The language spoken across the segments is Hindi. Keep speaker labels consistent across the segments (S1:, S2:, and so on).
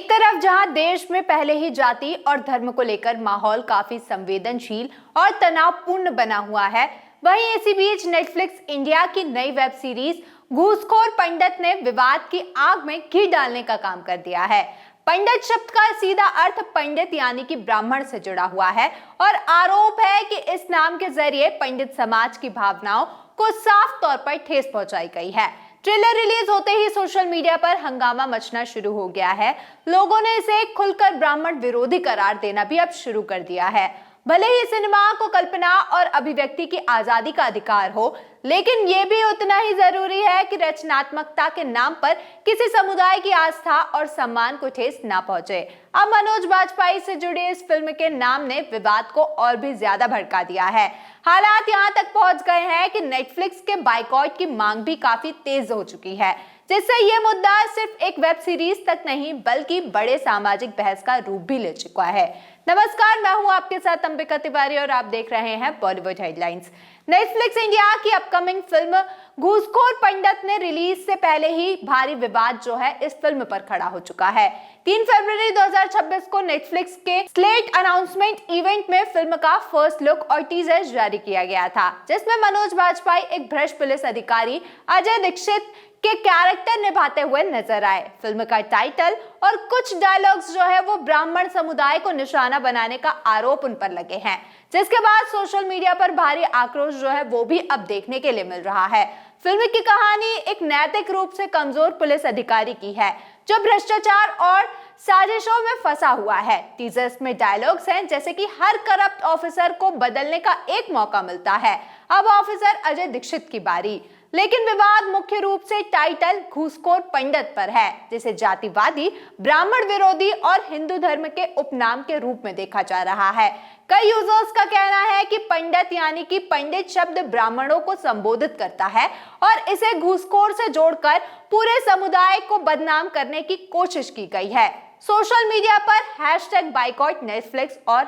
S1: एक तरफ जहां देश में पहले ही जाति और धर्म को लेकर माहौल काफी संवेदनशील और तनावपूर्ण बना हुआ है, वहीं इसी बीच नेटफ्लिक्स इंडिया की नई वेब सीरीज घूसखोर पंडित ने विवाद की आग में घी डालने का काम कर दिया है। पंडित शब्द का सीधा अर्थ पंडित यानी कि ब्राह्मण से जुड़ा हुआ है और आरोप है कि इस नाम के जरिए पंडित समाज की भावनाओं को साफ तौर पर ठेस पहुंचाई गई है। ट्रेलर रिलीज होते ही सोशल मीडिया पर हंगामा मचना शुरू हो गया है। लोगों ने इसे खुलकर ब्राह्मण विरोधी करार देना भी अब शुरू कर दिया है। भले ही सिनेमा को कल्पना और अभिव्यक्ति की आजादी का अधिकार हो, लेकिन ये भी उतना ही जरूरी है कि रचनात्मकता के नाम पर किसी समुदाय की आस्था और सम्मान को ठेस ना पहुंचे। अब मनोज बाजपेयी से जुड़ी इस फिल्म के नाम ने विवाद को और भी ज्यादा भड़का दिया है। हालात यहाँ तक पहुंच गए हैं कि नेटफ्लिक्स के बाइकॉट की मांग भी काफी तेज हो चुकी है, जिससे ये मुद्दा सिर्फ एक वेब सीरीज तक नहीं बल्कि बड़े सामाजिक बहस का रूप भी ले चुका है। नमस्कार, मैं हूं आपके साथ अंबिका तिवारी और आप देख रहे हैं बॉलीवुड हेडलाइंस। नेटफ्लिक्स इंडिया की अपकमिंग फिल्म घूसखोर पंडित ने रिलीज से पहले ही भारी विवाद जो है इस फिल्म पर खड़ा हो चुका है। 3 फरवरी 2026 को नेटफ्लिक्स के स्लेट अनाउंसमेंट इवेंट में फिल्म का फर्स्ट लुक और टीजर जारी किया गया था, जिसमें मनोज बाजपेयी एक भ्रष्ट पुलिस अधिकारी अजय दीक्षित के कैरेक्टर निभाते हुए नजर आए। फिल्म का टाइटल और कुछ डायलॉग्स जो है वो ब्राह्मण समुदाय को निशाना बनाने का आरोप उन पर लगे हैं, जिसके बाद सोशल मीडिया पर भारी आक्रोश जो है वो भी अब देखने के लिए मिल रहा है। फिल्म की कहानी एक नैतिक रूप से कमजोर पुलिस अधिकारी की है जो भ्रष्टाचार और साजिशों में फंसा हुआ है। टीजर्स में डायलॉग्स हैं जैसे कि हर करप्ट ऑफिसर को बदलने का एक मौका मिलता है, अब ऑफिसर अजय दीक्षित की बारी। लेकिन विवाद मुख्य रूप से टाइटल घूसखोर पंडित पर है, जिसे जातिवादी, ब्राह्मण विरोधी और हिंदू धर्म के उपनाम के रूप में देखा जा रहा है। कई यूजर्स का कहना है कि पंडित यानी कि पंडित शब्द ब्राह्मणों को संबोधित करता है और इसे घूसखोर से जोड़कर पूरे समुदाय को बदनाम करने की कोशिश की गई है। सोशल मीडिया पर #बाइकॉट नेटफ्लिक्स और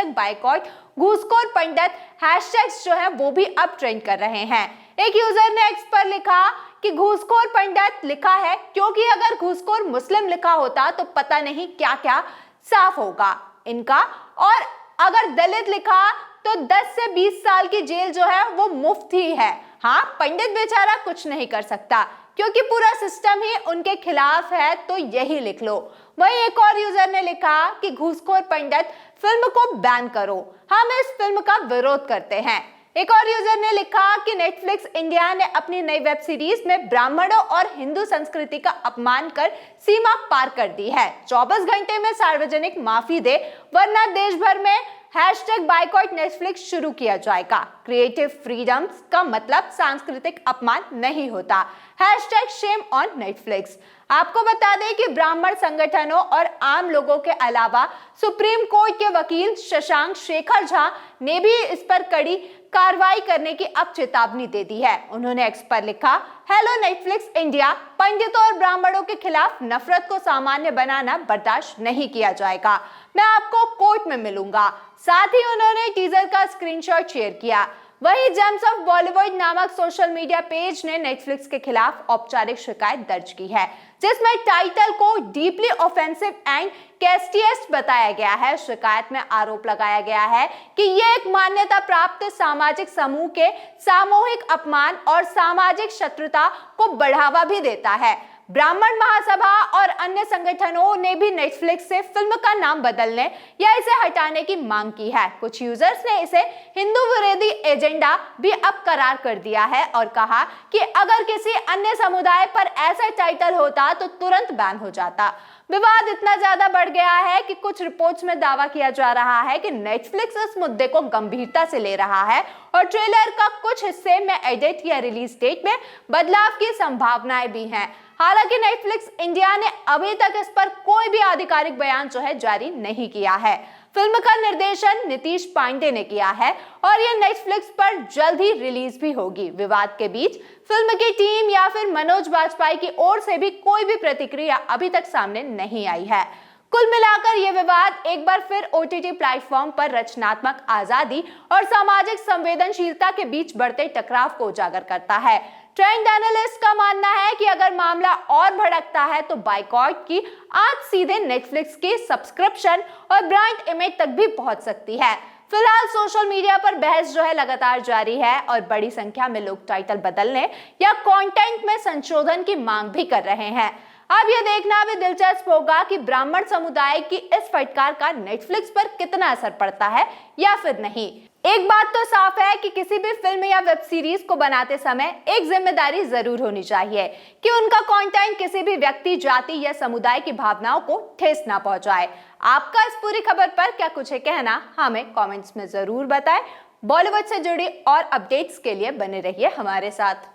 S1: #बाइकॉट घूसखोर पंडित हैशटैग्स जो है वो भी अब ट्रेंड कर रहे हैं। एक यूजर ने एक्स पर लिखा कि घूसखोर पंडित लिखा है क्योंकि अगर घूसखोर मुस्लिम लिखा होता तो पता नहीं क्या क्या साफ होगा इनका, और अगर दलित लिखा तो 10 से 20 साल की जेल जो है वो मुफ्त ही है। हाँ, पंडित बेचारा कुछ नहीं कर सकता क्योंकि पूरा सिस्टम ही उनके खिलाफ है, तो यही लिख लो। वहीं एक और यूजर ने लिखा कि घूसखोर पंडित फिल्म को बैन करो, हम इस फिल्म का विरोध करते हैं। एक और यूजर ने लिखा कि नेटफ्लिक्स इंडिया ने अपनी नई वेब सीरीज में ब्राह्मणों और हिंदू संस्कृति का अपमान कर सीमा पार कर दी है। 24 घंटे में सार्वजनिक माफी दे, वरना देश भर में #बाइकॉट नेटफ्लिक्स शुरू किया जाएगा। क्रिएटिव फ्रीडम्स का मतलब सांस्कृतिक अपमान नहीं होता। #Shame on Netflix. आपको बता दें कि ब्राह्मण संगठनों और आम लोगों के अलावा सुप्रीम कोर्ट के वकील शशांक शेखर झा ने भी इस पर कड़ी कार्रवाई करने की अब चेतावनी दे दी है। उन्होंने एक्स पर लिखा, हेलो नेटफ्लिक्स इंडिया, पंडितों और ब्राह्मणों के खिलाफ नफरत को सामान्य बनाना बर्दाश्त नहीं किया जाएगा, मैं आपको कोर्ट में मिलूंगा। साथ ही उन्होंने टीजर का स्क्रीनशॉट शेयर किया। वहीं जेम्स ऑफ बॉलीवुड नामक सोशल मीडिया पेज ने नेटफ्लिक्स के खिलाफ औपचारिक शिकायत दर्ज की है, जिसमें टाइटल को डीपली ऑफेंसिव एंड कैस्टियस्ट बताया गया है। शिकायत में आरोप लगाया गया है कि यह एक मान्यता प्राप्त सामाजिक समूह के सामूहिक अपमान और सामाजिक शत्रुता को बढ़ावा भी देता है। ब्राह्मण महासभा और अन्य संगठनों ने भी नेटफ्लिक्स से फिल्म का नाम बदलने या इसे हटाने की मांग की है। कुछ यूजर्स ने इसे हिंदू विरोधी एजेंडा भी अब करार कर दिया है और कहा कि अगर किसी अन्य समुदाय पर ऐसा टाइटल होता तो तुरंत बैन हो जाता। विवाद इतना ज्यादा बढ़ गया है कि कुछ रिपोर्ट्स में दावा किया जा रहा है कि नेटफ्लिक्स इस मुद्दे को गंभीरता से ले रहा है और ट्रेलर का कुछ हिस्से में एडिट या रिलीज डेट में बदलाव की संभावनाएं भी हैं। हालांकि नेटफ्लिक्स इंडिया ने अभी तक इस पर कोई भी आधिकारिक बयान जो है जारी नहीं किया है। फिल्म का निर्देशन नीतीश पांडे ने किया है और यह नेटफ्लिक्स पर जल्द ही रिलीज भी होगी। विवाद के बीच फिल्म की टीम या फिर मनोज बाजपेयी की ओर से भी कोई भी प्रतिक्रिया अभी तक सामने नहीं आई है। कुल मिलाकर यह विवाद एक बार फिर OTT प्लेटफॉर्म पर रचनात्मक आजादी और सामाजिक संवेदनशीलता के बीच बढ़ते टकराव को उजागर करता है। ट्रेंड एनालिस्ट का मानना है कि अगर मामला और भड़कता है तो बाइकॉट की आंच सीधे नेटफ्लिक्स के सब्सक्रिप्शन और ब्रांड इमेज तक भी पहुंच सकती है। फिलहाल सोशल मीडिया पर बहस जो है लगातार जारी है और बड़ी संख्या में लोग टाइटल बदलने या कंटेंट में संशोधन की मांग भी कर रहे हैं। अब यह देखना भी दिलचस्प होगा कि ब्राह्मण समुदाय की इस फटकार का नेटफ्लिक्स पर कितना असर पड़ता है या फिर नहीं। एक बात तो साफ है कि किसी भी फिल्म या वेब सीरीज को बनाते समय एक जिम्मेदारी जरूर होनी चाहिए कि उनका कंटेंट किसी भी व्यक्ति, जाति या समुदाय की भावनाओं को ठेस ना पहुंचाए। आपका इस पूरी खबर पर क्या कुछ है कहना, हमें कमेंट्स में जरूर बताएं। बॉलीवुड से जुड़ी और अपडेट्स के लिए बने रहिए हमारे साथ।